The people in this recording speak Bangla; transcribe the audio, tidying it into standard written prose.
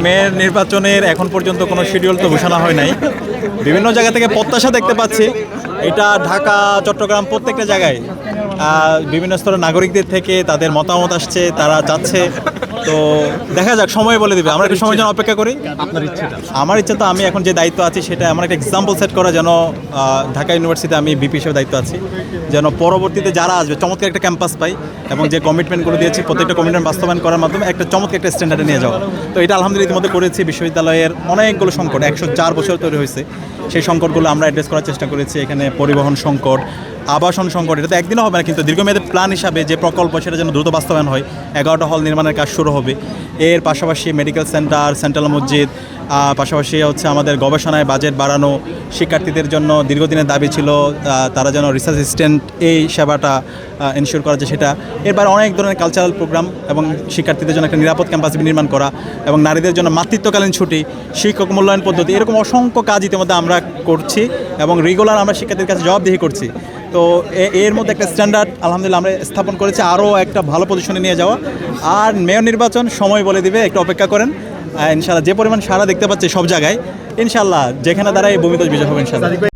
মেয়র নির্বাচনের এখন পর্যন্ত কোনো শিডিউল তো ঘোষণা হয় নাই। বিভিন্ন জায়গা থেকে প্রত্যাশা দেখতে পাচ্ছি। এটা ঢাকা, চট্টগ্রাম প্রত্যেকটা জায়গায় বিভিন্ন স্তরের নাগরিকদের থেকে তাদের মতামত আসছে, তারা চাচ্ছে। তো দেখা যাক, সময় বলে দেবে। আমরা একটু সময় যেন অপেক্ষা করি। আমার ইচ্ছা তো, আমি এখন যে দায়িত্ব আছি সেটা আমার একটা এক্সাম্পল সেট করা, যেন ঢাকা ইউনিভার্সিটিতে আমি ভিপি হিসেবে দায়িত্ব আছি, যেন পরবর্তীতে যারা আসবে চমৎকার একটা ক্যাম্পাস পাই, এবং যে কমিটমেন্টগুলো দিয়েছি প্রত্যেকটা কমিটমেন্ট বাস্তবায়ন করার মাধ্যমে একটা চমৎকার একটা স্ট্যান্ডার্ডে নিয়ে যাওয়া। তো এটা আলহামদুলিল্লাহ ইতিমধ্যে করেছি। বিশ্ববিদ্যালয়ের অনেকগুলো সংকট 104 বছর তৈরি হয়েছে, সেই সংকটগুলো আমরা অ্যাড্রেস করার চেষ্টা করেছি। এখানে পরিবহন সংকট, আবাসন সংকট, এটা তো একদিনও হবে না, কিন্তু দীর্ঘমেয়াদী প্ল্যান হিসাবে যে প্রকল্প সেটা যেন দ্রুত বাস্তবায়ন হয়। 11টা হল নির্মাণের কাজ শুরু হবে। এর পাশাপাশি মেডিকেল সেন্টার, সেন্ট্রাল মসজিদ, পাশাপাশি হচ্ছে আমাদের গবেষণায় বাজেট বাড়ানো। শিক্ষার্থীদের জন্য দীর্ঘদিনের দাবি ছিল তারা যেন রিসার্চ অ্যাসিস্ট্যান্ট এই সেবাটা এনশিওর করা যায় সেটা। এরপর অনেক ধরনের কালচারাল প্রোগ্রাম এবং শিক্ষার্থীদের জন্য একটা নিরাপদ ক্যাম্পাস নির্মাণ করা, এবং নারীদের জন্য মাতৃত্বকালীন ছুটি, শিক্ষক মূল্যায়ন পদ্ধতি, এরকম অসংখ্য কাজ ইতিমধ্যে আমরা করছি এবং রেগুলার আমরা শিক্ষার্থীদের কাছে জবাবদিহি করছি। তো এর মধ্যে একটা স্ট্যান্ডার্ড আলহামদুলিল্লাহ আমরা স্থাপন করেছি, আরও একটা ভালো পজিশনে নিয়ে যাওয়া। আর মেয়র নির্বাচন সময় বলে দিবে, একটু অপেক্ষা করেন। ইনশাআল্লাহ যে পরিমাণ সাড়া দেখতে পাচ্ছি সব জায়গায়, ইনশাআল্লাহ যেখানে দাঁড়ায় ভূমিদস্যু বিজয় হবে ইনশাআল্লাহ।